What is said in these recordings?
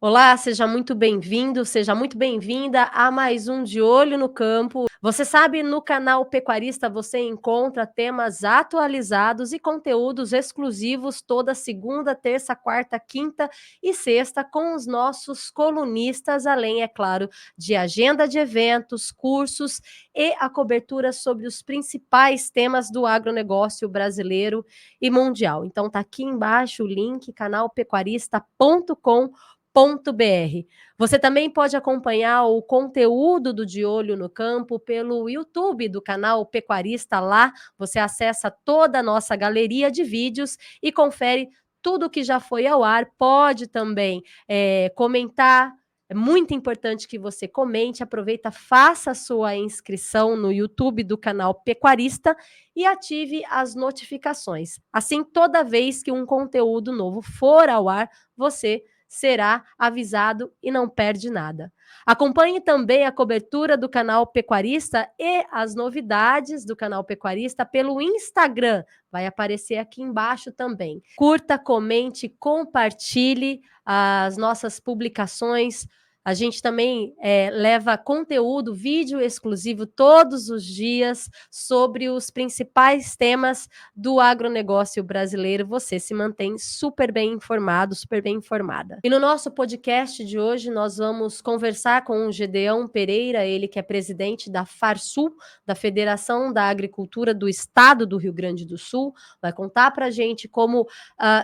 Olá, seja muito bem-vindo, seja muito bem-vinda a mais um De Olho no Campo. Você sabe, no canal Pecuarista você encontra temas atualizados e conteúdos exclusivos toda segunda, terça, quarta, quinta e sexta com os nossos colunistas, além, é claro, de agenda de eventos, cursos e a cobertura sobre os principais temas do agronegócio brasileiro e mundial. Então tá aqui embaixo o link, canalpecuarista.com.br. Você também pode acompanhar o conteúdo do De Olho no Campo pelo YouTube do canal Pecuarista. Lá você acessa toda a nossa galeria de vídeos e confere tudo que já foi ao ar. Pode também comentar. É muito importante que você comente, aproveita, faça a sua inscrição no YouTube do canal Pecuarista e ative as notificações. Assim, toda vez que um conteúdo novo for ao ar, você será avisado e não perde nada. Acompanhe também a cobertura do canal Pecuarista e as novidades do canal Pecuarista pelo Instagram. Vai aparecer aqui embaixo também. Curta, comente, compartilhe as nossas publicações. A gente também leva conteúdo, vídeo exclusivo todos os dias sobre os principais temas do agronegócio brasileiro. Você se mantém super bem informado, super bem informada. E no nosso podcast de hoje nós vamos conversar com o Gedeão Pereira, ele que é presidente da FARSUL, da Federação da Agricultura do Estado do Rio Grande do Sul. Vai contar para a gente como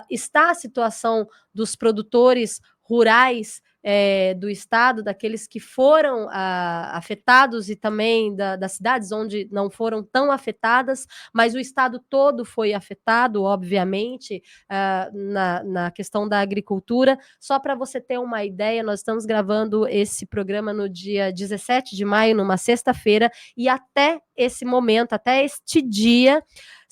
está a situação dos produtores rurais do estado, daqueles que foram afetados e também das cidades onde não foram tão afetadas, mas o estado todo foi afetado, obviamente, na questão da agricultura. Só para você ter uma ideia, nós estamos gravando esse programa no dia 17 de maio, numa sexta-feira, e até esse momento, até este dia,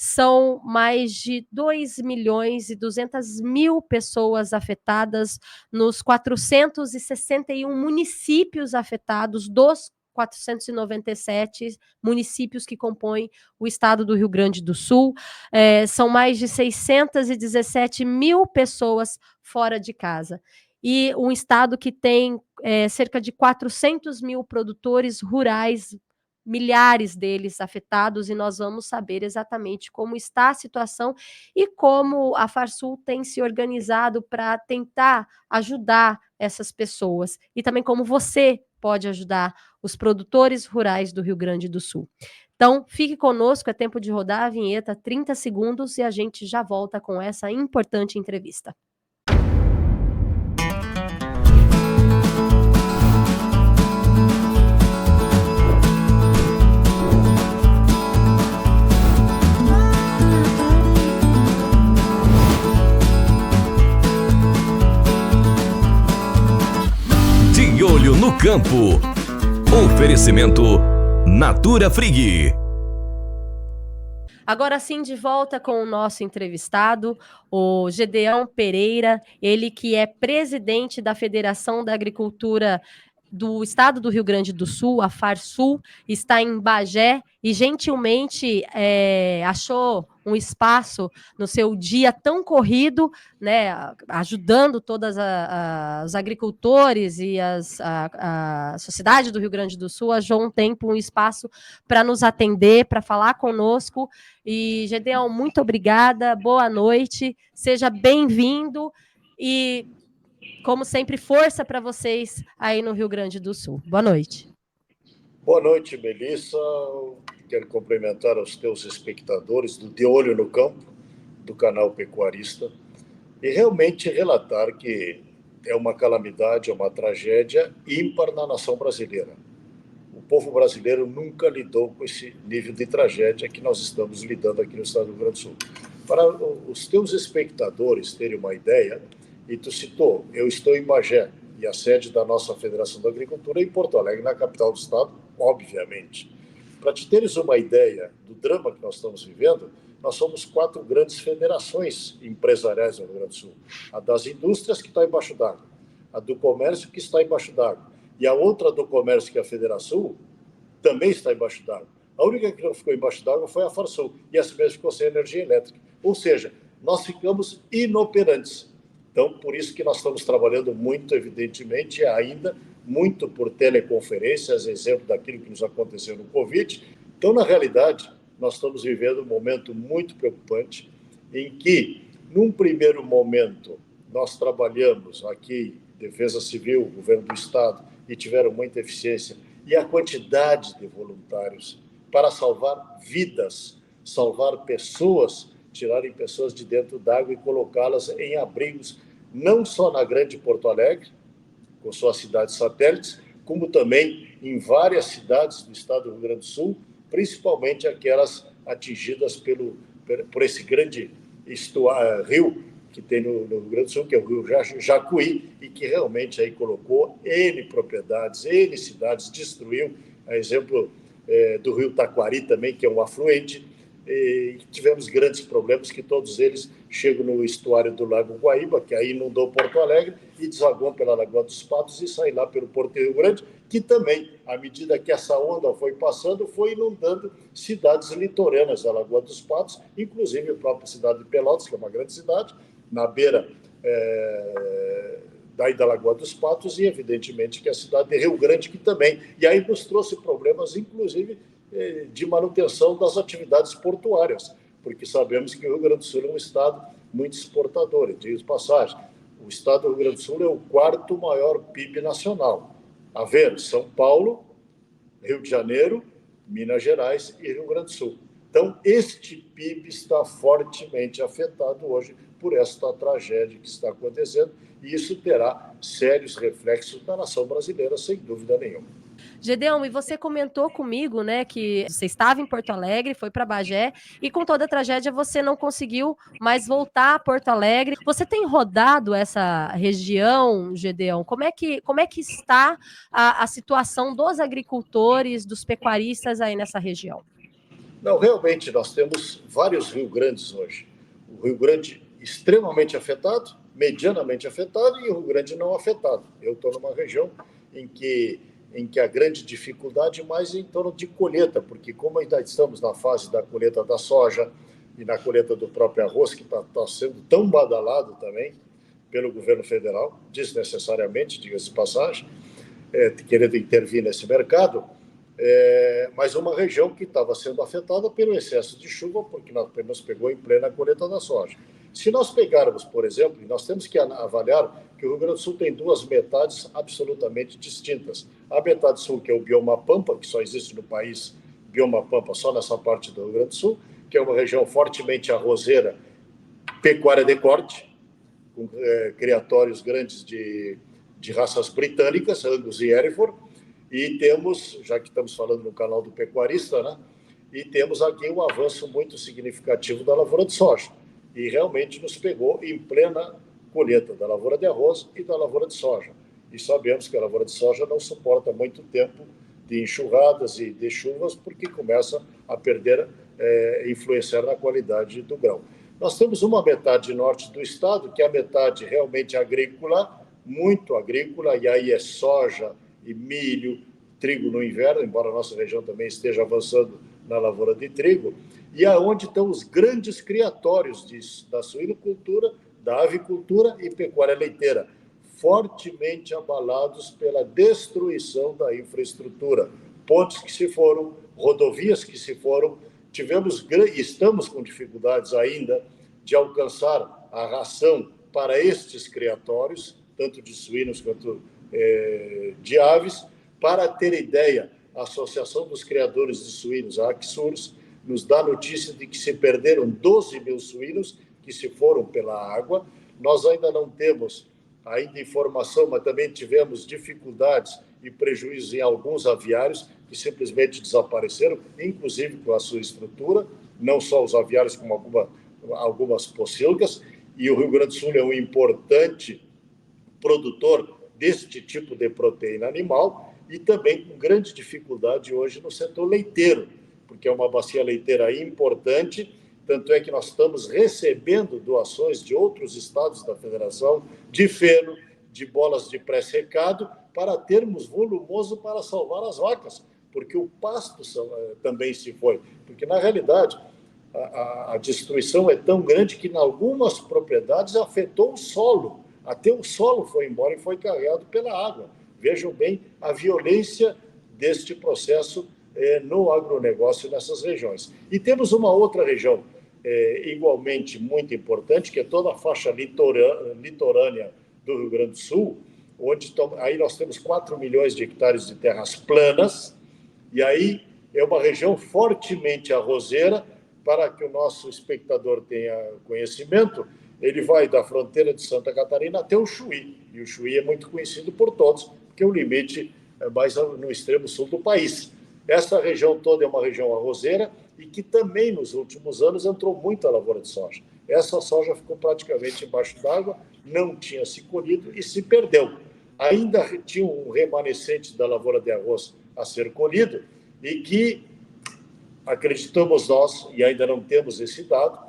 são mais de 2.200.000 pessoas afetadas nos 461 municípios afetados dos 497 municípios que compõem o estado do Rio Grande do Sul. São mais de 617 mil pessoas fora de casa. E um estado que tem cerca de 400 mil produtores rurais, milhares deles afetados, e nós vamos saber exatamente como está a situação e como a FARSUL tem se organizado para tentar ajudar essas pessoas, e também como você pode ajudar os produtores rurais do Rio Grande do Sul. Então, fique conosco, é tempo de rodar a vinheta, 30 segundos, e a gente já volta com essa importante entrevista. De Olho no Campo. Oferecimento Natura Frig. Agora sim, de volta com o nosso entrevistado, o Gedeão Pereira, ele que é presidente da Federação da Agricultura do Estado do Rio Grande do Sul, a FARSUL, está em Bagé e gentilmente achou um espaço no seu dia tão corrido, né, ajudando todos os agricultores e a sociedade do Rio Grande do Sul, achou um tempo, um espaço para nos atender, para falar conosco. E, Gedeão, muito obrigada, boa noite, seja bem-vindo e, como sempre, força para vocês aí no Rio Grande do Sul. Boa noite. Boa noite, Melissa. Quero cumprimentar os teus espectadores do De Olho no Campo, do canal Pecuarista, e realmente relatar que é uma calamidade, é uma tragédia ímpar na nação brasileira. O povo brasileiro nunca lidou com esse nível de tragédia que nós estamos lidando aqui no estado do Rio Grande do Sul. Para os teus espectadores terem uma ideia, e tu citou, eu estou em Bagé, e a sede da nossa Federação da Agricultura é em Porto Alegre, na capital do estado, obviamente. Para te teres uma ideia do drama que nós estamos vivendo, nós somos 4 grandes federações empresariais no Rio Grande do Sul. A das indústrias, que está embaixo d'água, a do comércio, que está embaixo d'água, e a outra do comércio, que é a Federação, também está embaixo d'água. A única que não ficou embaixo d'água foi a FARSUL, e essa mesma ficou sem energia elétrica. Ou seja, nós ficamos inoperantes. Então, por isso que nós estamos trabalhando muito, evidentemente, ainda muito por teleconferências, exemplo daquilo que nos aconteceu no Covid. Então, na realidade, nós estamos vivendo um momento muito preocupante em que, num primeiro momento, nós trabalhamos aqui, Defesa Civil, Governo do Estado, e tiveram muita eficiência, e a quantidade de voluntários para salvar vidas, salvar pessoas, tirarem pessoas de dentro d'água e colocá-las em abrigos, não só na grande Porto Alegre, com suas cidades satélites, como também em várias cidades do estado do Rio Grande do Sul, principalmente aquelas atingidas por esse grande rio que tem no Rio Grande do Sul, que é o Rio Jacuí, e que realmente aí colocou N propriedades, N cidades, destruiu, a exemplo do Rio Taquari também, que é um afluente, e tivemos grandes problemas, que todos eles chegam no estuário do Lago Guaíba, que aí inundou Porto Alegre, e desagam pela Lagoa dos Patos e saem lá pelo Porto Rio Grande, que também, à medida que essa onda foi passando, foi inundando cidades litorâneas da Lagoa dos Patos, inclusive a própria cidade de Pelotas, que é uma grande cidade, na beira daí da Lagoa dos Patos, e evidentemente que a cidade de Rio Grande, que também. E aí nos trouxe problemas, inclusive, de manutenção das atividades portuárias, porque sabemos que o Rio Grande do Sul é um estado muito exportador, digo passagem. O estado do Rio Grande do Sul é o quarto maior PIB nacional. A ver, São Paulo, Rio de Janeiro, Minas Gerais e Rio Grande do Sul. Então, este PIB está fortemente afetado hoje por esta tragédia que está acontecendo, e isso terá sérios reflexos na nação brasileira, sem dúvida nenhuma. Gedeão, e você comentou comigo, né, que você estava em Porto Alegre, foi para Bagé, e com toda a tragédia você não conseguiu mais voltar a Porto Alegre. Você tem rodado essa região, Gedeão? Como é que está a situação dos agricultores, dos pecuaristas aí nessa região? Não, realmente, nós temos vários Rio Grandes hoje. O Rio Grande extremamente afetado, medianamente afetado, e o Rio Grande não afetado. Eu estou numa região em que a grande dificuldade é mais em torno de colheita, porque como ainda estamos na fase da colheita da soja e na colheita do próprio arroz, que está sendo tão badalado também pelo governo federal, desnecessariamente, diga-se de passagem, querendo intervir nesse mercado, mas uma região que estava sendo afetada pelo excesso de chuva, porque nós apenas pegou em plena colheita da soja. Se nós pegarmos, por exemplo, e nós temos que avaliar que o Rio Grande do Sul tem duas metades absolutamente distintas. A metade sul, que é o bioma Pampa, que só existe no país, bioma Pampa, só nessa parte do Rio Grande do Sul, que é uma região fortemente arrozeira, pecuária de corte, com criatórios grandes de raças britânicas, Angus e Hereford, e temos, já que estamos falando no canal do pecuarista, né, e temos aqui um avanço muito significativo da lavoura de soja. E realmente nos pegou em plena colheita da lavoura de arroz e da lavoura de soja. E sabemos que a lavoura de soja não suporta muito tempo de enxurradas e de chuvas, porque começa a perder, influenciar na qualidade do grão. Nós temos uma metade norte do estado, que é a metade realmente agrícola, muito agrícola, e aí é soja e milho, trigo no inverno, embora a nossa região também esteja avançando na lavoura de trigo, e aonde estão os grandes criatórios da suinocultura, da avicultura e pecuária leiteira, fortemente abalados pela destruição da infraestrutura. Pontes que se foram, rodovias que se foram, estamos com dificuldades ainda de alcançar a ração para estes criatórios, tanto de suínos quanto de aves. Para ter ideia, a Associação dos Criadores de Suínos, a ACSURS, nos dá notícia de que se perderam 12 mil suínos que se foram pela água. Nós ainda não temos informação, mas também tivemos dificuldades e prejuízos em alguns aviários que simplesmente desapareceram, inclusive com a sua estrutura, não só os aviários, como algumas pocilgas, e o Rio Grande do Sul é um importante produtor deste tipo de proteína animal e também com grande dificuldade hoje no setor leiteiro, porque é uma bacia leiteira importante, tanto é que nós estamos recebendo doações de outros estados da federação, de feno, de bolas de pré-secado, para termos volumoso para salvar as vacas, porque o pasto também se foi. Porque, na realidade, a destruição é tão grande que, em algumas propriedades, afetou o solo. Até o solo foi embora e foi carregado pela água. Vejam bem a violência deste processo no agronegócio nessas regiões. E temos uma outra região igualmente muito importante, que é toda a faixa litorânea do Rio Grande do Sul, onde aí nós temos 4 milhões de hectares de terras planas, e aí é uma região fortemente arrozeira. Para que o nosso espectador tenha conhecimento, ele vai da fronteira de Santa Catarina até o Chuí, e o Chuí é muito conhecido por todos, porque o limite é mais no extremo sul do país. Essa região toda é uma região arrozeira e que também, nos últimos anos, entrou muita lavoura de soja. Essa soja ficou praticamente embaixo d'água, não tinha se colhido e se perdeu. Ainda tinha um remanescente da lavoura de arroz a ser colhido e que, acreditamos nós, e ainda não temos esse dado,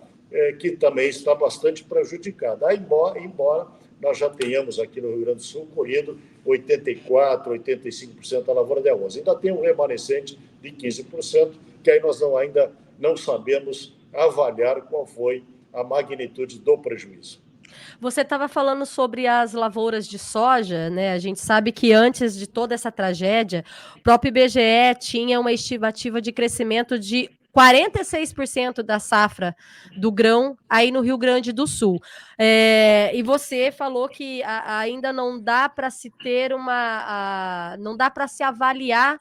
que também está bastante prejudicada. Embora nós já tenhamos aqui no Rio Grande do Sul colhido 84%, 85% da lavoura de arroz. Ainda tem um remanescente de 15%, que aí nós ainda não sabemos avaliar qual foi a magnitude do prejuízo. Você estava falando sobre as lavouras de soja, né? A gente sabe que antes de toda essa tragédia, o próprio IBGE tinha uma estimativa de crescimento de 46% da safra do grão aí no Rio Grande do Sul. E você falou que ainda não dá para se ter não dá para se avaliar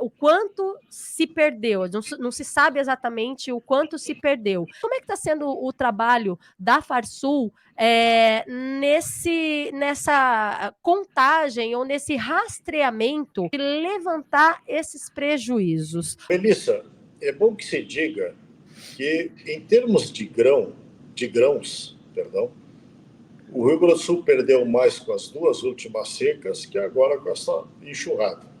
o quanto se perdeu, não se sabe exatamente o quanto se perdeu. Como é que está sendo o trabalho da Farsul nessa contagem ou nesse rastreamento de levantar esses prejuízos? Melissa, é bom que se diga que, em termos de grãos, o Rio Grande do Sul perdeu mais com as 2 últimas secas que agora com essa enxurrada.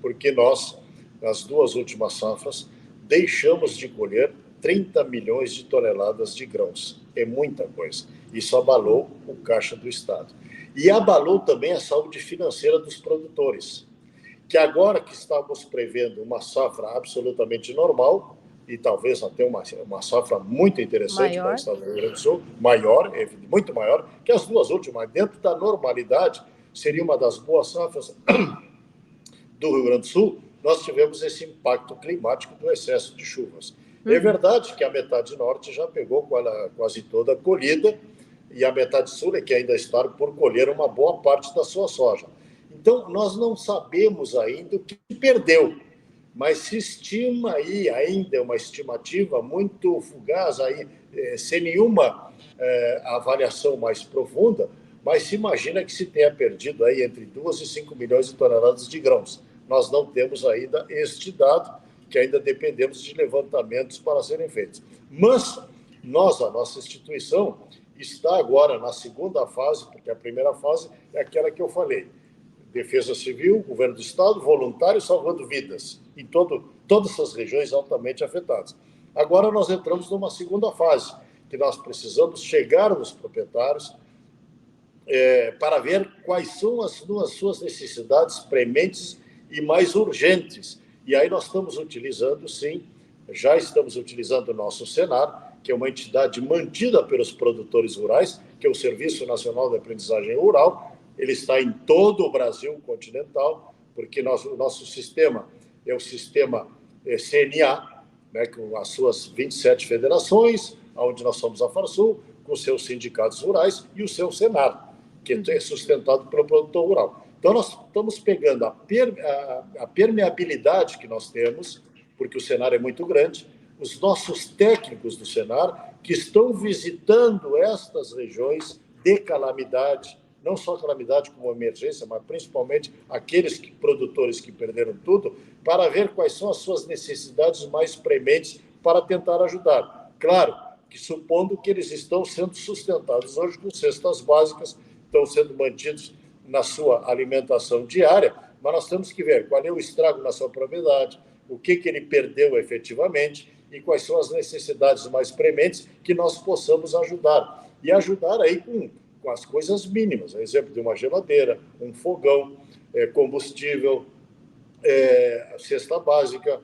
Porque nós, nas 2 últimas safras, deixamos de colher 30 milhões de toneladas de grãos. É muita coisa. Isso abalou o caixa do Estado. E abalou também a saúde financeira dos produtores, que agora que estávamos prevendo uma safra absolutamente normal, e talvez até uma safra muito interessante para o Estado do Rio Grande do Sul, muito maior, que as 2 últimas, dentro da normalidade, seria uma das boas safras do Rio Grande do Sul, nós tivemos esse impacto climático do excesso de chuvas. É verdade que a metade norte já pegou quase toda colhida, e a metade sul é que ainda está por colher uma boa parte da sua soja. Então, nós não sabemos ainda o que perdeu, mas se estima aí ainda uma estimativa muito fugaz, aí, sem nenhuma avaliação mais profunda, mas se imagina que se tenha perdido aí entre 2 e 5 milhões de toneladas de grãos. Nós não temos ainda este dado, que ainda dependemos de levantamentos para serem feitos. Mas a nossa instituição, está agora na segunda fase, porque a primeira fase é aquela que eu falei. Defesa Civil, Governo do Estado, voluntários salvando vidas em todas essas regiões altamente afetadas. Agora nós entramos numa segunda fase, que nós precisamos chegar nos proprietários para ver quais são as suas necessidades prementes e mais urgentes. E aí nós estamos utilizando, sim, já estamos utilizando o nosso Senar, que é uma entidade mantida pelos produtores rurais, que é o Serviço Nacional de Aprendizagem Rural. Ele está em todo o Brasil continental, porque o nosso sistema é o sistema CNA, né, com as suas 27 federações, onde nós somos a Farsul, com seus sindicatos rurais, e o seu Senar, que é sustentado pelo produtor rural. Então, nós estamos pegando a permeabilidade que nós temos, porque o Senar é muito grande, os nossos técnicos do Senar, que estão visitando estas regiões de calamidade, não só calamidade como emergência, mas principalmente aqueles produtores que perderam tudo, para ver quais são as suas necessidades mais prementes para tentar ajudar. Claro, que supondo que eles estão sendo sustentados hoje com cestas básicas, estão sendo mantidos na sua alimentação diária, mas nós temos que ver qual é o estrago na sua propriedade, o que ele perdeu efetivamente e quais são as necessidades mais prementes que nós possamos ajudar. E ajudar aí com as coisas mínimas, exemplo de uma geladeira, um fogão, combustível, cesta básica,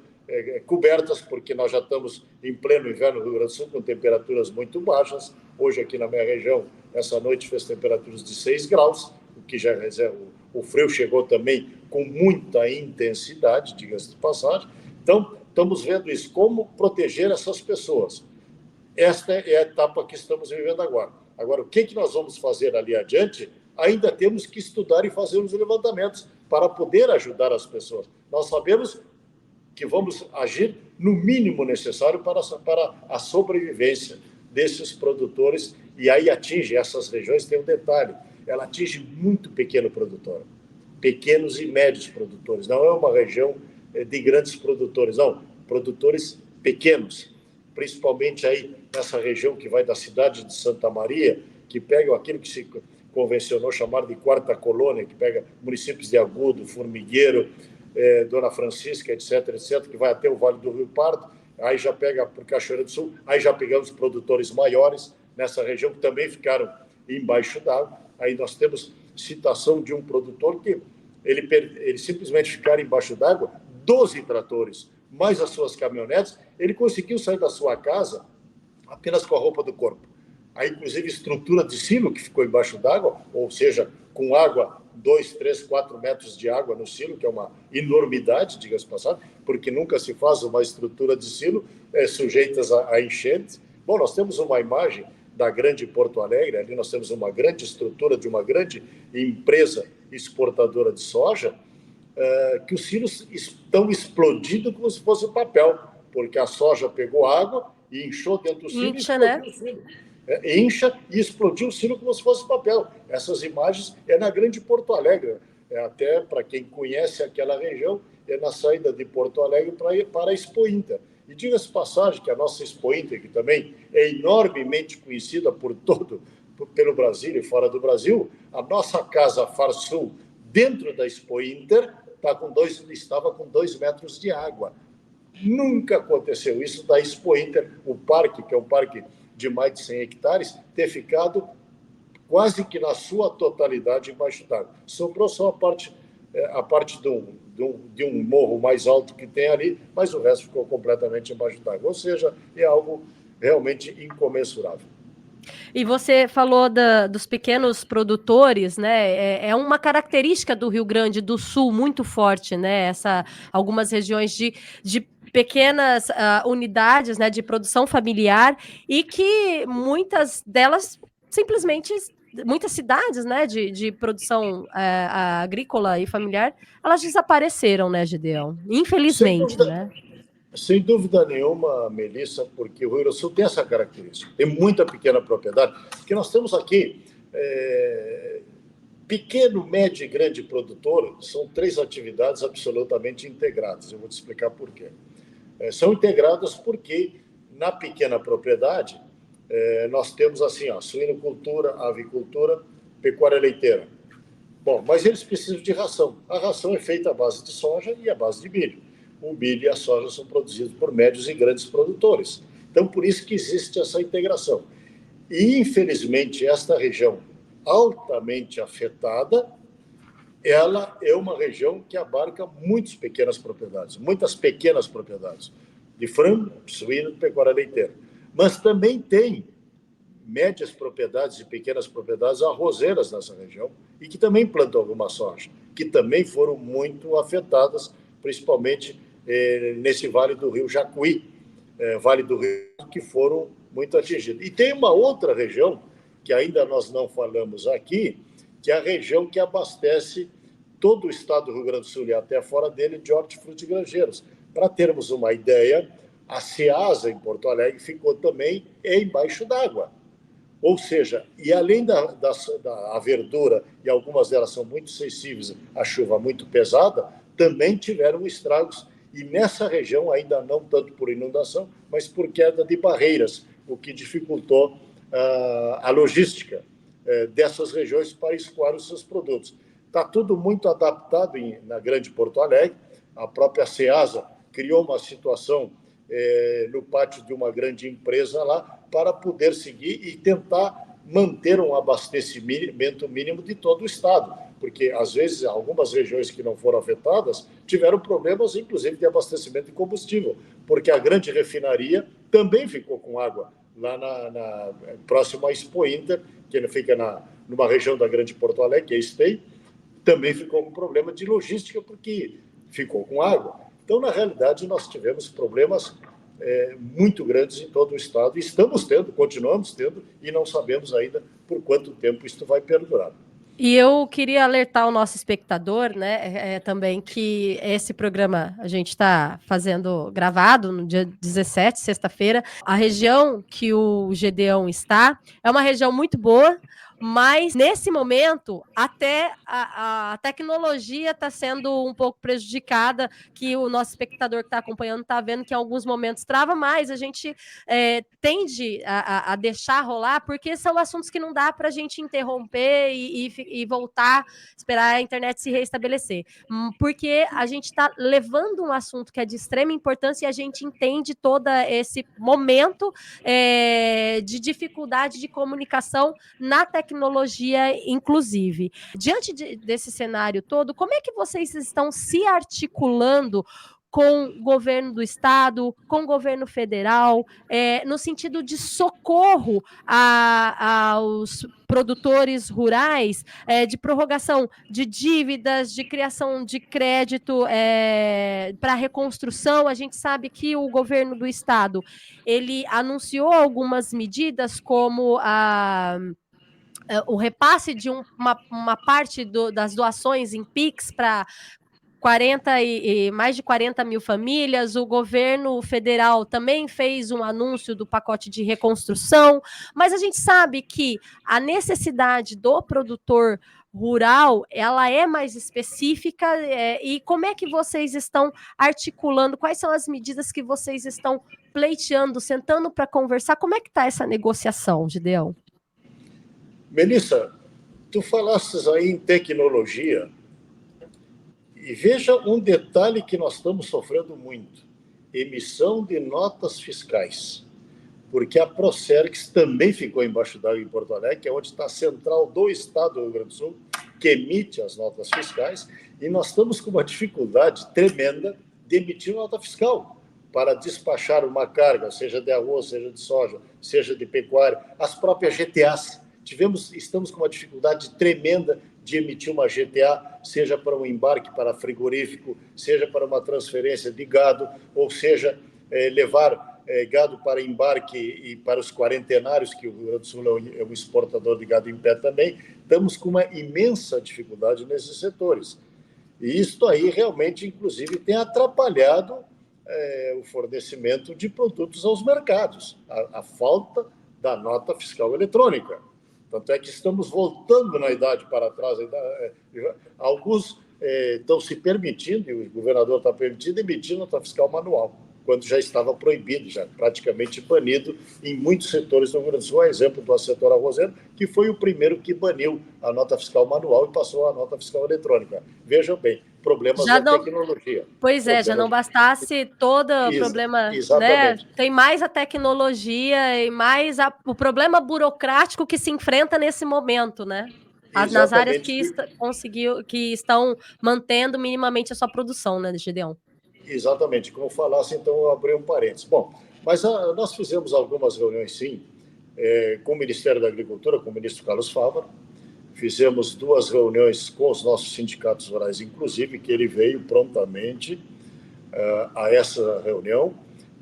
cobertas, porque nós já estamos em pleno inverno no Rio Grande do Sul, com temperaturas muito baixas. Hoje, aqui na minha região, essa noite fez temperaturas de 6 graus, o que já o frio chegou também com muita intensidade, diga-se de passagem. Então, estamos vendo isso, como proteger essas pessoas. Esta é a etapa que estamos vivendo agora. Agora, o que nós vamos fazer ali adiante? Ainda temos que estudar e fazer os levantamentos para poder ajudar as pessoas. Nós sabemos que vamos agir no mínimo necessário para a sobrevivência desses produtores, e aí atinge essas regiões, tem um detalhe, ela atinge muito pequeno produtor, pequenos e médios produtores, não é uma região de grandes produtores, não, produtores pequenos, principalmente aí nessa região que vai da cidade de Santa Maria, que pega aquilo que se convencionou chamar de quarta colônia, que pega municípios de Agudo, Formigueiro, Dona Francisca, etc., que vai até o Vale do Rio Pardo, aí já pega por Cachoeira do Sul, aí já pegamos produtores maiores nessa região que também ficaram embaixo d'água. Aí nós temos citação de um produtor que ele simplesmente ficar embaixo d'água, 12 tratores, mais as suas caminhonetes, ele conseguiu sair da sua casa apenas com a roupa do corpo. Aí, inclusive, estrutura de silo que ficou embaixo d'água, ou seja, com água, 2, 3, 4 metros de água no silo, que é uma enormidade, diga-se passagem, porque nunca se faz uma estrutura de silo sujeitas a enchentes. Bom, nós temos uma imagem da grande Porto Alegre, ali nós temos uma grande estrutura de uma grande empresa exportadora de soja, que os silos estão explodindo como se fosse papel, porque a soja pegou água e inchou dentro do silo. Incha, né? Incha e explodiu o silo como se fosse papel. Essas imagens na grande Porto Alegre, até para quem conhece aquela região, na saída de Porto Alegre para a Expo Inter. E diga-se passagem que a nossa Expo Inter, que também é enormemente conhecida pelo Brasil e fora do Brasil, a nossa casa Farsul, dentro da Expo Inter, estava com 2 metros de água. Nunca aconteceu isso da Expo Inter, o parque, que é um parque de mais de 100 hectares, ter ficado quase que na sua totalidade embaixo d'água. Sobrou só a parte de um morro mais alto que tem ali, mas o resto ficou completamente embaixo d'água. Ou seja, é algo realmente incomensurável. E você falou dos pequenos produtores, né? É uma característica do Rio Grande do Sul muito forte, né? Algumas regiões de pequenas unidades, né, de produção familiar, e que muitas delas simplesmente, muitas cidades, né, de produção agrícola e familiar, elas desapareceram, né, Gideão? Infelizmente, né? Sem dúvida nenhuma, Melissa, porque o Rio Grande do Sul tem essa característica. Tem muita pequena propriedade, porque nós temos aqui pequeno, médio e grande produtor, são 3 atividades absolutamente integradas. Eu vou te explicar por quê. São integradas porque, na pequena propriedade, nós temos assim, suinocultura, avicultura, pecuária leiteira. Bom, mas eles precisam de ração. A ração é feita à base de soja e à base de milho. O milho e a soja são produzidos por médios e grandes produtores. Então, por isso que existe essa integração. E, infelizmente, esta região altamente afetada, ela é uma região que abarca muitas pequenas propriedades de frango, suíno e pecuária leiteira. Mas também tem médias propriedades e pequenas propriedades arrozeiras nessa região e que também plantam alguma soja, que também foram muito afetadas, principalmente nesse Vale do Rio Jacuí, Vale do Rio, que foram muito atingidos. E tem uma outra região, que ainda nós não falamos aqui, que é a região que abastece todo o estado do Rio Grande do Sul e até fora dele de hortifruti granjeiros. Para termos uma ideia, a Ceasa, em Porto Alegre, ficou também embaixo d'água. Ou seja, e além da verdura, e algumas delas são muito sensíveis à chuva muito pesada, também tiveram estragos, e nessa região, ainda não tanto por inundação, mas por queda de barreiras, o que dificultou a logística dessas regiões para escoar os seus produtos. Está tudo muito adaptado na Grande Porto Alegre. A própria Ceasa criou uma situação no pátio de uma grande empresa lá para poder seguir e tentar manter um abastecimento mínimo de todo o estado, porque, às vezes, algumas regiões que não foram afetadas tiveram problemas, inclusive, de abastecimento de combustível, porque a grande refinaria também ficou com água lá próximo à Expo Inter, que fica numa região da Grande Porto Alegre, que é Esteio, também ficou com problema de logística, porque ficou com água. Então, na realidade, nós tivemos problemas muito grandes em todo o estado, e estamos tendo, continuamos tendo, e não sabemos ainda por quanto tempo isso vai perdurar. E eu queria alertar o nosso espectador, né, também, que esse programa a gente está fazendo gravado no dia 17, sexta-feira. A região que o Gedeão está é uma região muito boa, mas nesse momento até a tecnologia está sendo um pouco prejudicada, que o nosso espectador que está acompanhando está vendo que em alguns momentos trava, mas a gente tende a deixar rolar, porque são assuntos que não dá para a gente interromper e voltar, esperar a internet se reestabelecer. Porque a gente está levando um assunto que é de extrema importância e a gente entende todo esse momento de dificuldade de comunicação na tecnologia, inclusive. Diante desse cenário todo, como é que vocês estão se articulando com o governo do estado, com o governo federal, no sentido de socorro aos produtores rurais, de prorrogação de dívidas, de criação de crédito para reconstrução? A gente sabe que o governo do estado ele anunciou algumas medidas, como o repasse de uma parte das doações em Pix para mais de 40 mil famílias. O governo federal também fez um anúncio do pacote de reconstrução, mas a gente sabe que a necessidade do produtor rural, ela é mais específica, e como é que vocês estão articulando, quais são as medidas que vocês estão pleiteando, sentando para conversar, como é que está essa negociação, Gideão? Melissa, tu falasses aí em tecnologia, e veja um detalhe que nós estamos sofrendo muito: emissão de notas fiscais, porque a Procerx também ficou embaixo d'água em Porto Alegre, que é onde está a central do estado do Rio Grande do Sul, que emite as notas fiscais, e nós estamos com uma dificuldade tremenda de emitir nota fiscal para despachar uma carga, seja de arroz, seja de soja, seja de pecuária, as próprias GTAs. Estamos com uma dificuldade tremenda de emitir uma GTA, seja para um embarque para frigorífico, seja para uma transferência de gado, ou seja, levar gado para embarque e para os quarentenários, que o Rio Grande do Sul é um exportador de gado em pé também. Estamos com uma imensa dificuldade nesses setores. E isso aí realmente, inclusive, tem atrapalhado o fornecimento de produtos aos mercados, a falta da nota fiscal eletrônica. Tanto é que estamos voltando na idade para trás. Alguns estão se permitindo, e o governador está permitindo, emitir nota fiscal manual, quando já estava proibido, já praticamente banido em muitos setores do Rio Grande do Sul. A exemplo do setor arrozeiro, que foi o primeiro que baniu a nota fiscal manual e passou a nota fiscal eletrônica. Vejam bem, problemas da tecnologia. Pois já não bastasse todo o problema, né? Tem mais a tecnologia e mais o problema burocrático que se enfrenta nesse momento, né? Nas áreas que estão mantendo minimamente a sua produção, né, Gideão? Exatamente, como falasse, então eu abri um parênteses. Bom, mas nós fizemos algumas reuniões, sim, com o Ministério da Agricultura, com o ministro Carlos Fávaro. Fizemos 2 reuniões com os nossos sindicatos rurais, inclusive, que ele veio prontamente a essa reunião,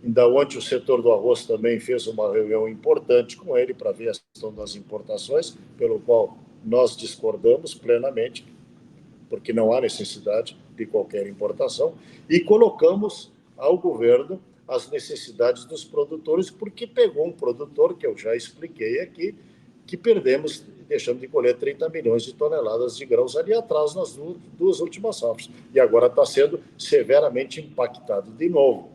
ainda onde o setor do arroz também fez uma reunião importante com ele para ver a questão das importações, pelo qual nós discordamos plenamente, porque não há necessidade de qualquer importação, e colocamos ao governo as necessidades dos produtores, porque pegou um produtor, que eu já expliquei aqui, que deixamos de colher 30 milhões de toneladas de grãos ali atrás nas 2 últimas safras, e agora está sendo severamente impactado de novo.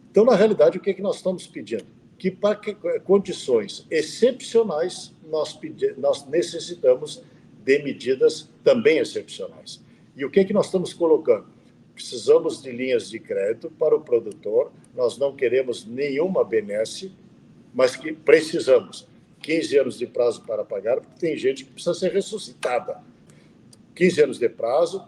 Então, na realidade, o que nós estamos pedindo? Que para condições excepcionais nós necessitamos de medidas também excepcionais. E o que nós estamos colocando? Precisamos de linhas de crédito para o produtor, nós não queremos nenhuma benesse, mas que precisamos 15 anos de prazo para pagar, porque tem gente que precisa ser ressuscitada. 15 anos de prazo,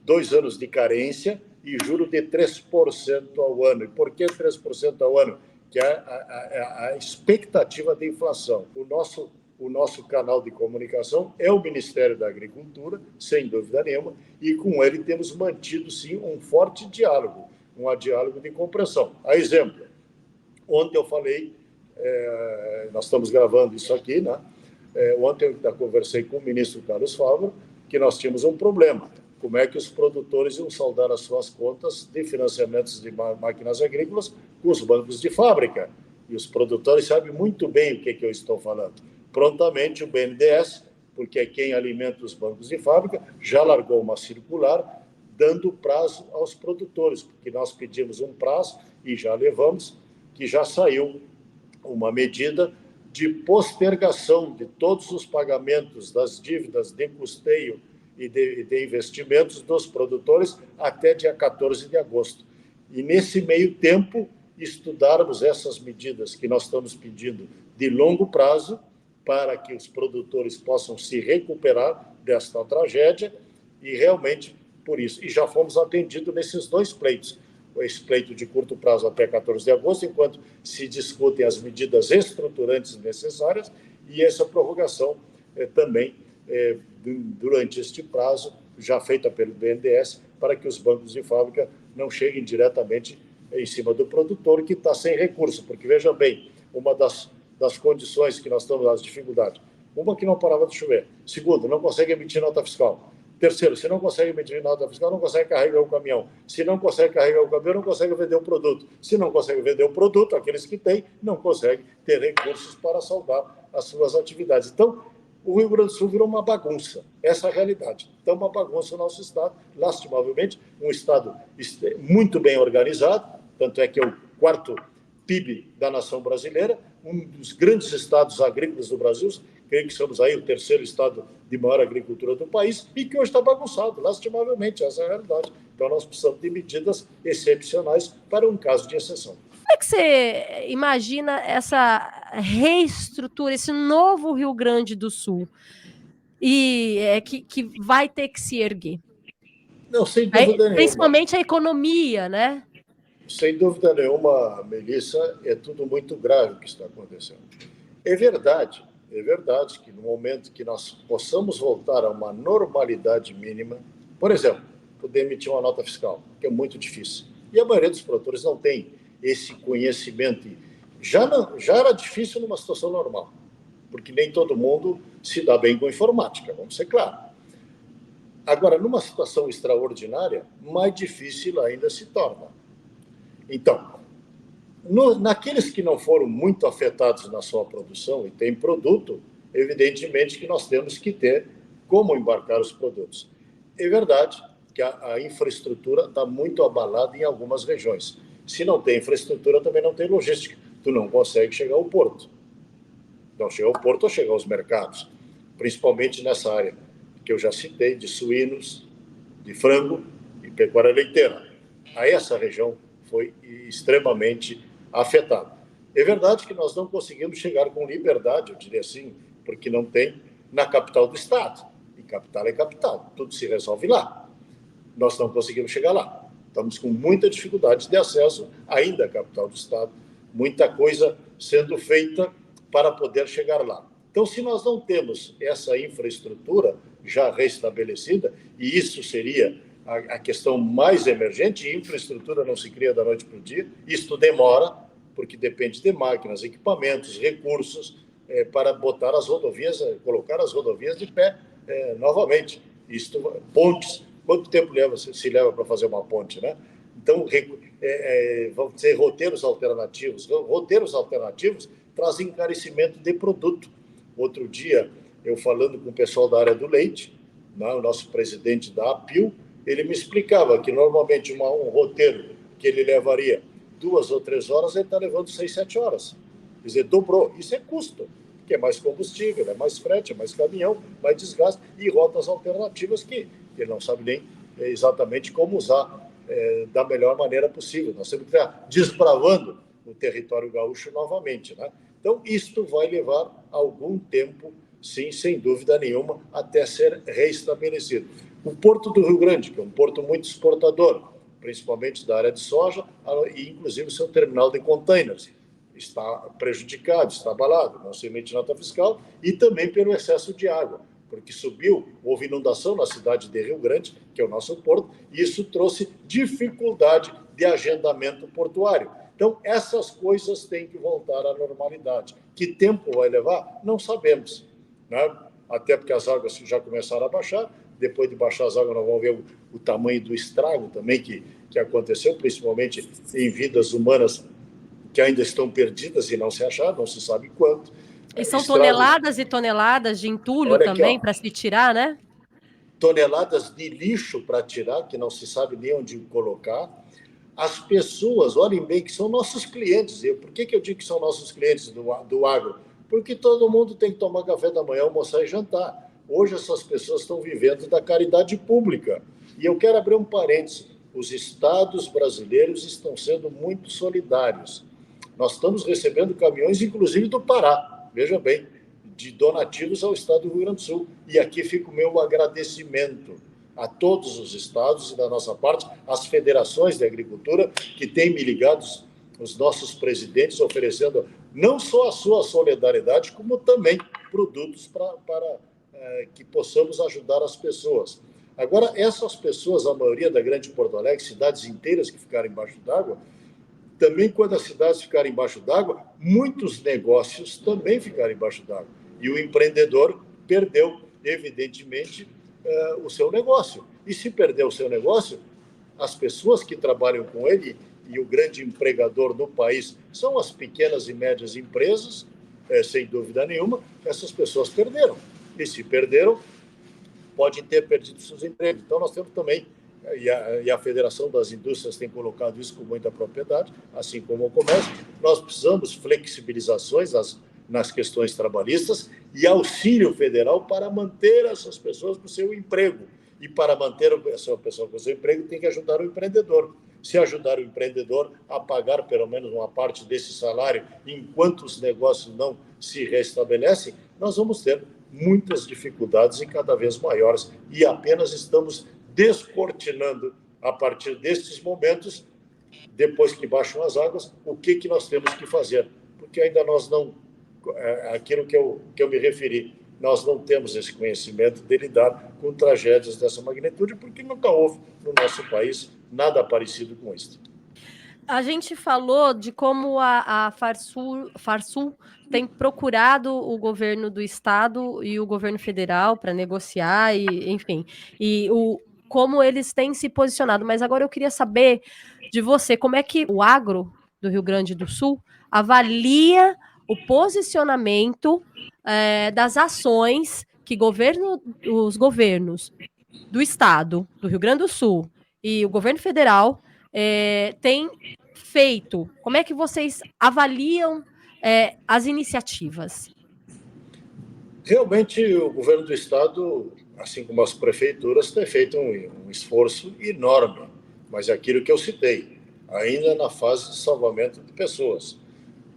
2 anos de carência e juro de 3% ao ano. E por que 3% ao ano? Que é a expectativa de inflação. O nosso canal de comunicação é o Ministério da Agricultura, sem dúvida nenhuma, e com ele temos mantido, sim, um forte diálogo, um diálogo de compreensão. A exemplo, ontem eu falei, nós estamos gravando isso aqui, né? Ontem eu conversei com o ministro Carlos Fávaro, que nós tínhamos um problema. Como é que os produtores iam saldar as suas contas de financiamentos de máquinas agrícolas com os bancos de fábrica? E os produtores sabem muito bem o que eu estou falando. Prontamente, o BNDES, porque é quem alimenta os bancos de fábrica, já largou uma circular dando prazo aos produtores, porque nós pedimos um prazo e já levamos, que já saiu uma medida de postergação de todos os pagamentos das dívidas de custeio e de investimentos dos produtores até dia 14 de agosto. E, nesse meio tempo, estudarmos essas medidas que nós estamos pedindo de longo prazo para que os produtores possam se recuperar desta tragédia e, realmente, por isso. E já fomos atendidos nesses 2 pleitos. Esse pleito de curto prazo até 14 de agosto, enquanto se discutem as medidas estruturantes necessárias, e essa prorrogação também durante este prazo, já feita pelo BNDES, para que os bancos de fábrica não cheguem diretamente em cima do produtor que está sem recurso. Porque, veja bem, uma das condições que nós estamos, as dificuldades, uma que não parava de chover, segundo, não consegue emitir nota fiscal, terceiro, se não consegue emitir nota fiscal, não consegue carregar o caminhão, se não consegue carregar o caminhão, não consegue vender o produto, se não consegue vender o produto, aqueles que têm, não conseguem ter recursos para saldar as suas atividades. Então, o Rio Grande do Sul virou uma bagunça, essa é a realidade. Então, uma bagunça no nosso estado, lastimavelmente, um estado muito bem organizado, tanto é que é o 4º PIB da nação brasileira, um dos grandes estados agrícolas do Brasil, creio que somos aí o 3º estado de maior agricultura do país, e que hoje está bagunçado, lastimavelmente, essa é a realidade. Então, nós precisamos de medidas excepcionais para um caso de exceção. Como é que você imagina essa reestrutura, esse novo Rio Grande do Sul, e que vai ter que se erguer? Não, sem dúvida nenhuma. Principalmente a economia, né? Sem dúvida nenhuma, Melissa, é tudo muito grave o que está acontecendo. É verdade que no momento que nós possamos voltar a uma normalidade mínima, por exemplo, poder emitir uma nota fiscal, que é muito difícil. E a maioria dos produtores não tem esse conhecimento. Já era difícil numa situação normal, porque nem todo mundo se dá bem com informática, vamos ser claros. Agora, numa situação extraordinária, mais difícil ainda se torna. Então, naqueles que não foram muito afetados na sua produção e têm produto, evidentemente que nós temos que ter como embarcar os produtos. É verdade que a infraestrutura está muito abalada em algumas regiões. Se não tem infraestrutura, também não tem logística. Tu não consegue chegar ao porto. Não chega ao porto ou chega aos mercados, principalmente nessa área que eu já citei, de suínos, de frango e pecuária leiteira. Aí essa região foi extremamente afetada. É verdade que nós não conseguimos chegar com liberdade, eu diria assim, porque não tem na capital do estado. E capital é capital, tudo se resolve lá. Nós não conseguimos chegar lá. Estamos com muita dificuldade de acesso ainda à capital do estado, muita coisa sendo feita para poder chegar lá. Então, se nós não temos essa infraestrutura já restabelecida, e isso seria a questão mais emergente, infraestrutura não se cria da noite para o dia, isto demora, porque depende de máquinas, equipamentos, recursos, para botar as rodovias, colocar as rodovias de pé novamente. Pontes, quanto tempo se leva para fazer uma ponte, né? Então, vão ser roteiros alternativos. Roteiros alternativos trazem encarecimento de produto. Outro dia, eu falando com o pessoal da área do leite, né, o nosso presidente da APIL, ele me explicava que normalmente um roteiro que ele levaria 2 ou 3 horas, ele está levando 6, 7 horas. Quer dizer, dobrou. Isso é custo, que é mais combustível, é mais frete, é mais caminhão, mais desgaste, e rotas alternativas que ele não sabe nem exatamente como usar da melhor maneira possível. Nós temos que estar desbravando o território gaúcho novamente, né? Então, isto vai levar algum tempo sim, sem dúvida nenhuma, até ser reestabelecido. O Porto do Rio Grande, que é um porto muito exportador, principalmente da área de soja, e inclusive o seu terminal de containers, está prejudicado, está abalado, não se emite nota fiscal, e também pelo excesso de água, porque houve inundação na cidade de Rio Grande, que é o nosso porto, e isso trouxe dificuldade de agendamento portuário. Então, essas coisas têm que voltar à normalidade. Que tempo vai levar? Não sabemos, né? Até porque as águas já começaram a baixar. Depois de baixar as águas, nós vamos ver o tamanho do estrago também que aconteceu, principalmente em vidas humanas que ainda estão perdidas e não se acharam, não se sabe quanto. E são Estragos, toneladas e toneladas de entulho olha aqui, também ó, para se tirar, né? toneladas de lixo para tirar, que não se sabe nem onde colocar. As pessoas, olhem bem, que são nossos clientes. Por que eu digo que são nossos clientes do agro? Porque todo mundo tem que tomar café da manhã, almoçar e jantar. Hoje essas pessoas estão vivendo da caridade pública. E eu quero abrir um parêntese. Os estados brasileiros estão sendo muito solidários. Nós estamos recebendo caminhões, inclusive do Pará, veja bem, de donativos ao estado do Rio Grande do Sul. E aqui fica o meu agradecimento a todos os estados e, da nossa parte, as federações de agricultura que têm me ligado, os nossos presidentes, oferecendo não só a sua solidariedade, como também produtos para que possamos ajudar as pessoas. Agora, essas pessoas, a maioria da Grande Porto Alegre, cidades inteiras que ficaram embaixo d'água, também quando as cidades ficarem embaixo d'água, muitos negócios também ficaram embaixo d'água. E o empreendedor perdeu, evidentemente, o seu negócio. E se perder o seu negócio, as pessoas que trabalham com ele, e o grande empregador no país são as pequenas e médias empresas, sem dúvida nenhuma, essas pessoas perderam. E se perderam, podem ter perdido seus empregos. Então, nós temos também, e a Federação das Indústrias tem colocado isso com muita propriedade, assim como o comércio, nós precisamos flexibilizações nas questões trabalhistas e auxílio federal para manter essas pessoas com seu emprego. E para manter essa pessoa com seu emprego, tem que ajudar o empreendedor. Se ajudar o empreendedor a pagar pelo menos uma parte desse salário enquanto os negócios não se restabelecem, nós vamos ter muitas dificuldades e cada vez maiores. E apenas estamos descortinando, a partir destes momentos, depois que baixam as águas, o que nós temos que fazer. Porque ainda nós não... aquilo que eu me referi, nós não temos esse conhecimento de lidar com tragédias dessa magnitude, porque nunca houve no nosso país nada parecido com isso. A gente falou de como a Farsul tem procurado o governo do estado e o governo federal para negociar, e, enfim, como eles têm se posicionado. Mas agora eu queria saber de você, como é que o agro do Rio Grande do Sul avalia o posicionamento das ações que os governos do estado, do Rio Grande do Sul e o governo federal têm feito. Como é que vocês avaliam as iniciativas? Realmente, o governo do estado, assim como as prefeituras, tem feito um esforço enorme, mas é aquilo que eu citei, ainda na fase de salvamento de pessoas.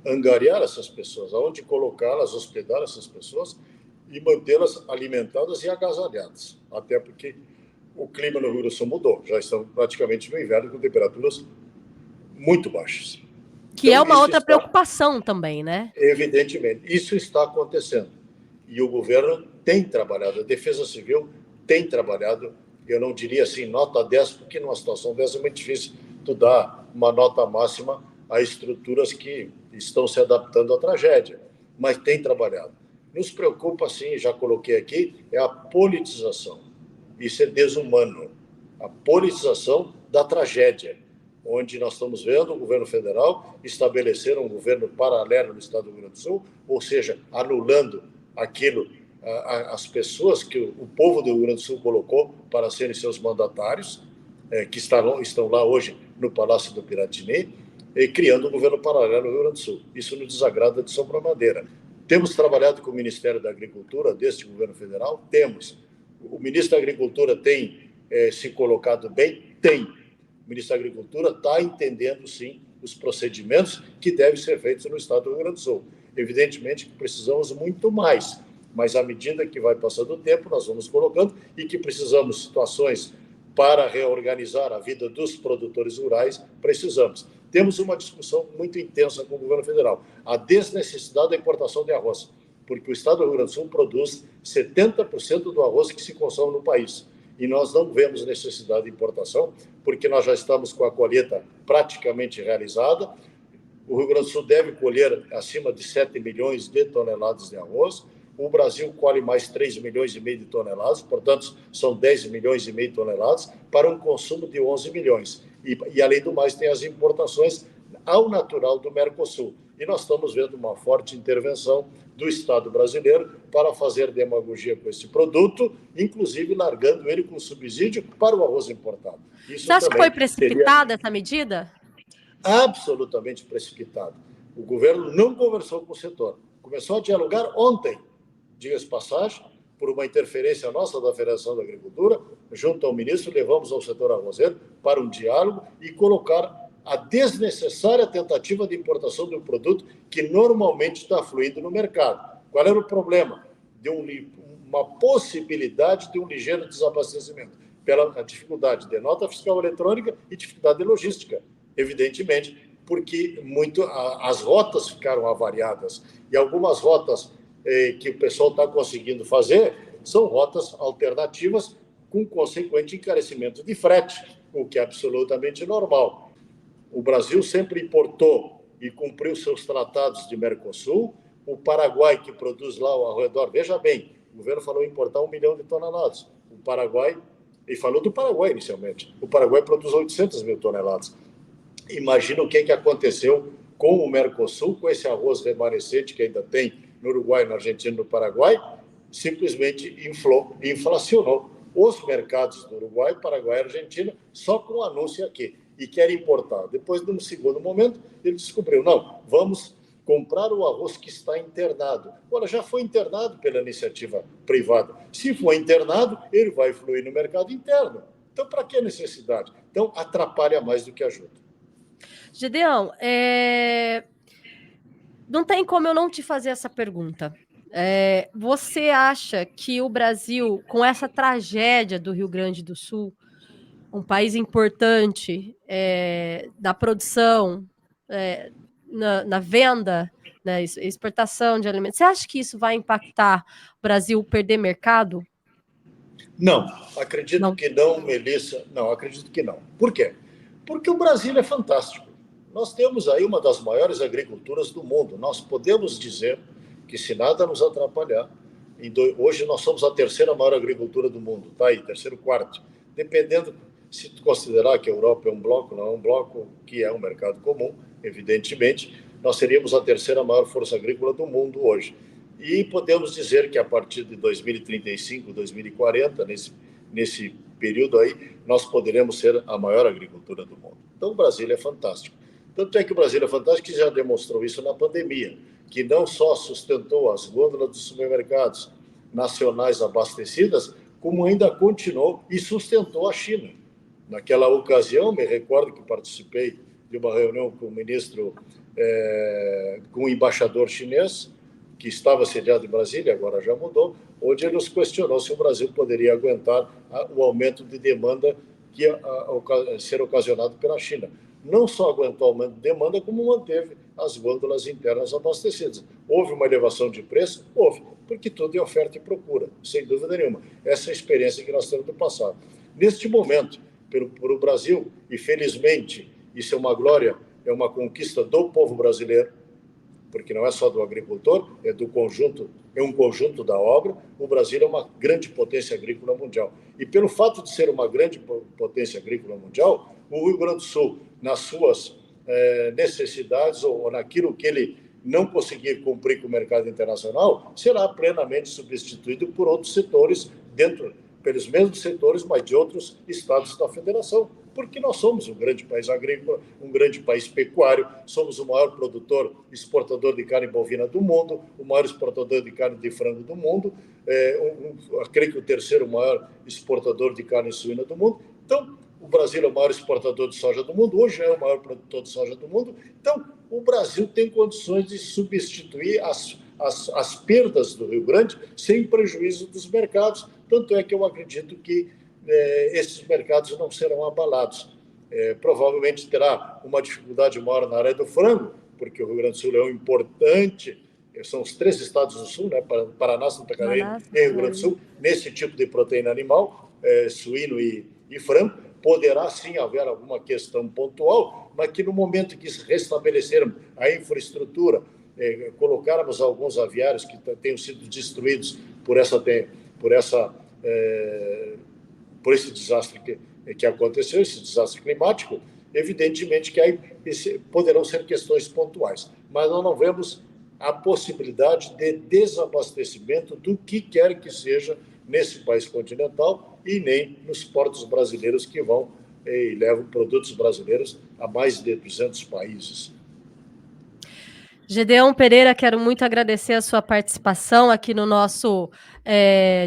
Angariar essas pessoas, aonde colocá-las, hospedar essas pessoas e mantê-las alimentadas e agasalhadas. Até porque o clima no Rio Grande do Sul mudou. Já estamos praticamente no inverno com temperaturas muito baixas. Que então, é uma outra preocupação também, né? Evidentemente. Isso está acontecendo. E o governo tem trabalhado, a Defesa Civil tem trabalhado, eu não diria assim, nota 10, porque numa situação dessa é muito difícil tu dar uma nota máxima a estruturas que estão se adaptando à tragédia, mas tem trabalhado. Nos preocupa, sim, já coloquei aqui, é a politização. Isso é desumano. A politização da tragédia, onde nós estamos vendo o governo federal estabelecer um governo paralelo no estado do Rio Grande do Sul, ou seja, anulando aquilo, as pessoas que o povo do Rio Grande do Sul colocou para serem seus mandatários, que estão lá hoje no Palácio do Piratini, e criando um governo paralelo no Rio Grande do Sul. Isso nos desagrada de sobremaneira. Temos trabalhado com o Ministério da Agricultura deste governo federal? Temos. O ministro da Agricultura tem se colocado bem? Tem. O ministro da Agricultura está entendendo, sim, os procedimentos que devem ser feitos no estado do Rio Grande do Sul. Evidentemente que precisamos muito mais, Mas à medida que vai passando o tempo, nós vamos colocando e que precisamos situações para reorganizar a vida dos produtores rurais, precisamos. Temos uma discussão muito intensa com o governo federal. A desnecessidade da importação de arroz, porque o estado do Rio Grande do Sul produz 70% do arroz que se consome no país. E nós não vemos necessidade de importação, porque nós já estamos com a colheita praticamente realizada. O Rio Grande do Sul deve colher acima de 7 milhões de toneladas de arroz. O Brasil colhe mais 3 milhões e meio de toneladas, portanto, são 10 milhões e meio de toneladas para um consumo de 11 milhões. E além do mais, tem as importações ao natural do Mercosul. E nós estamos vendo uma forte intervenção do Estado brasileiro para fazer demagogia com esse produto, inclusive largando ele com subsídio para o arroz importado. Isso Você acha que foi precipitada essa medida? Absolutamente precipitado. O governo não conversou com o setor. Começou a dialogar ontem, diga-se passagem, por uma interferência nossa da Federação da Agricultura, junto ao ministro, levamos ao setor arrozeiro para um diálogo e colocar a desnecessária tentativa de importação de um produto que normalmente está fluindo no mercado. Qual era o problema? De uma possibilidade de um ligeiro desabastecimento, pela dificuldade de nota fiscal eletrônica e dificuldade de logística, evidentemente, porque as rotas ficaram avariadas e algumas rotas que o pessoal está conseguindo fazer são rotas alternativas com consequente encarecimento de frete, o que é absolutamente normal. O Brasil sempre importou e cumpriu seus tratados de Mercosul. O Paraguai, que produz lá ao redor, veja bem, o governo falou em importar 1 milhão de toneladas. O Paraguai, e falou do Paraguai inicialmente, o Paraguai produz 800 mil toneladas. Imagina o que aconteceu com o Mercosul, com esse arroz remanescente que ainda tem no Uruguai, na Argentina e no Paraguai, simplesmente inflacionou os mercados do Uruguai, Paraguai e Argentina, só com o anúncio aqui, e quer importar. Depois, num segundo momento, ele descobriu, não, vamos comprar o arroz que está internado. Ora, já foi internado pela iniciativa privada. Se for internado, ele vai fluir no mercado interno. Então, para que necessidade? Então, atrapalha mais do que ajuda. Gedeão, não tem como eu não te fazer essa pergunta. Você acha que o Brasil, com essa tragédia do Rio Grande do Sul, um país importante da produção, na venda, na exportação de alimentos, você acha que isso vai impactar o Brasil perder mercado? Não, acredito que não, Melissa. Não, acredito que não. Por quê? Porque o Brasil é fantástico. Nós temos aí uma das maiores agriculturas do mundo. Nós podemos dizer que, se nada nos atrapalhar, hoje nós somos a terceira maior agricultura do mundo, tá aí, terceiro, quarto. Dependendo, se tu considerar que a Europa é um bloco, não é um bloco, que é um mercado comum, evidentemente, nós seríamos a terceira maior força agrícola do mundo hoje. E podemos dizer que a partir de 2035, 2040, nesse período aí, nós poderemos ser a maior agricultura do mundo. Então, o Brasil é fantástico. Tanto é que o Brasil é fantástico que já demonstrou isso na pandemia, que não só sustentou as gôndolas dos supermercados nacionais abastecidas, como ainda continuou e sustentou a China. Naquela ocasião, me recordo que participei de uma reunião com o ministro, com o embaixador chinês, que estava sediado em Brasília, agora já mudou, onde ele nos questionou se o Brasil poderia aguentar o aumento de demanda que ia ser ocasionado pela China. Não só aguentou o aumento de demanda, como manteve as gôndolas internas abastecidas. Houve uma elevação de preço? Houve, porque tudo é oferta e procura, sem dúvida nenhuma. Essa é a experiência que nós temos do passado. Neste momento, para o Brasil, e felizmente, isso é uma glória, é uma conquista do povo brasileiro, porque não é só do agricultor, é um conjunto da obra. O Brasil é uma grande potência agrícola mundial. E pelo fato de ser uma grande potência agrícola mundial, o Rio Grande do Sul, nas suas necessidades ou naquilo que ele não conseguir cumprir com o mercado internacional, será plenamente substituído por outros setores, pelos mesmos setores, mas de outros estados da federação. Porque nós somos um grande país agrícola, um grande país pecuário, somos o maior produtor, exportador de carne bovina do mundo, o maior exportador de carne de frango do mundo, creio que o terceiro maior exportador de carne suína do mundo. Então, o Brasil é o maior exportador de soja do mundo, hoje é o maior produtor de soja do mundo. Então, o Brasil tem condições de substituir as perdas do Rio Grande sem prejuízo dos mercados. Tanto é que eu acredito que esses mercados não serão abalados. Provavelmente terá uma dificuldade maior na área do frango, porque o Rio Grande do Sul é um importante, são os 3 estados do Sul, né, Paraná, Santa Catarina e Rio Grande do Sul, nesse tipo de proteína animal, suíno e frango. Poderá sim haver alguma questão pontual, mas que no momento que restabelecermos a infraestrutura, colocarmos alguns aviários que tenham sido destruídos por esse desastre que aconteceu, esse desastre climático, evidentemente que aí poderão ser questões pontuais. Mas nós não vemos a possibilidade de desabastecimento do que quer que seja nesse país continental e nem nos portos brasileiros que vão e levam produtos brasileiros a mais de 200 países. Gedeon Pereira, quero muito agradecer a sua participação aqui no nosso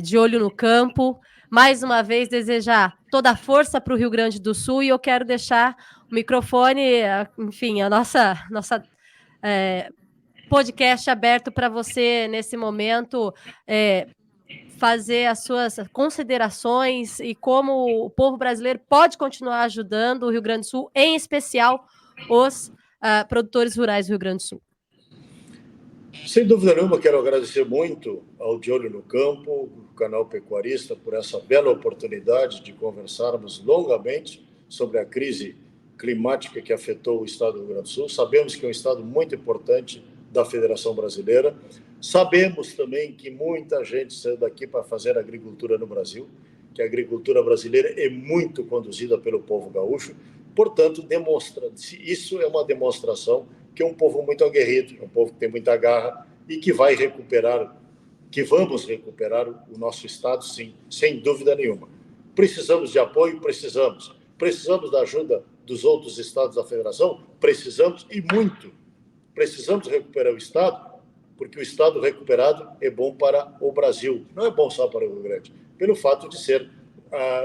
De Olho no Campo. Mais uma vez, desejar toda a força para o Rio Grande do Sul e eu quero deixar o microfone, enfim, a nossa podcast aberto para você, nesse momento, fazer as suas considerações e como o povo brasileiro pode continuar ajudando o Rio Grande do Sul, em especial os produtores rurais do Rio Grande do Sul. Sem dúvida nenhuma, quero agradecer muito ao De Olho no Campo, o canal Pecuarista, por essa bela oportunidade de conversarmos longamente sobre a crise climática que afetou o estado do Rio Grande do Sul. Sabemos que é um estado muito importante da Federação Brasileira. Sabemos também que muita gente saiu daqui para fazer agricultura no Brasil, que a agricultura brasileira é muito conduzida pelo povo gaúcho. Portanto, isso é uma demonstração que é um povo muito aguerrido, um povo que tem muita garra e que vamos recuperar o nosso estado, sim, sem dúvida nenhuma. Precisamos de apoio? Precisamos. Precisamos da ajuda dos outros estados da federação? Precisamos, e muito. Precisamos recuperar o estado, porque o estado recuperado é bom para o Brasil, não é bom só para o Rio Grande, pelo fato de ser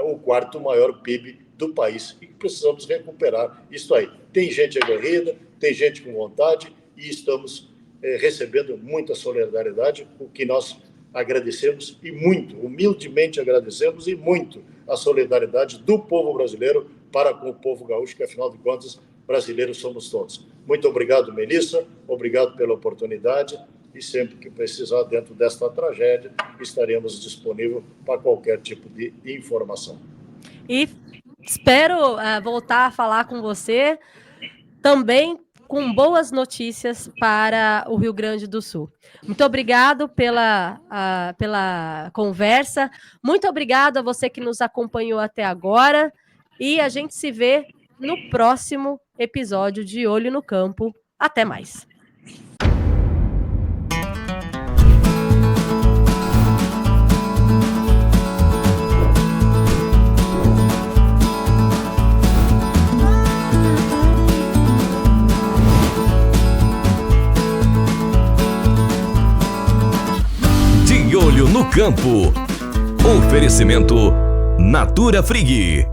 o 4º maior PIB do país, e precisamos recuperar isso aí. Tem gente aguerrida, tem gente com vontade, e estamos recebendo muita solidariedade, o que nós agradecemos e muito, humildemente agradecemos e muito a solidariedade do povo brasileiro para com o povo gaúcho, que afinal de contas, brasileiros somos todos. Muito obrigado, Melissa, obrigado pela oportunidade, e sempre que precisar, dentro desta tragédia, estaremos disponíveis para qualquer tipo de informação. E espero voltar a falar com você também com boas notícias para o Rio Grande do Sul. Muito obrigado pela conversa, muito obrigado a você que nos acompanhou até agora, e a gente se vê no próximo episódio de Olho no Campo. Até mais! De Olho no Campo. Oferecimento Natura Frig.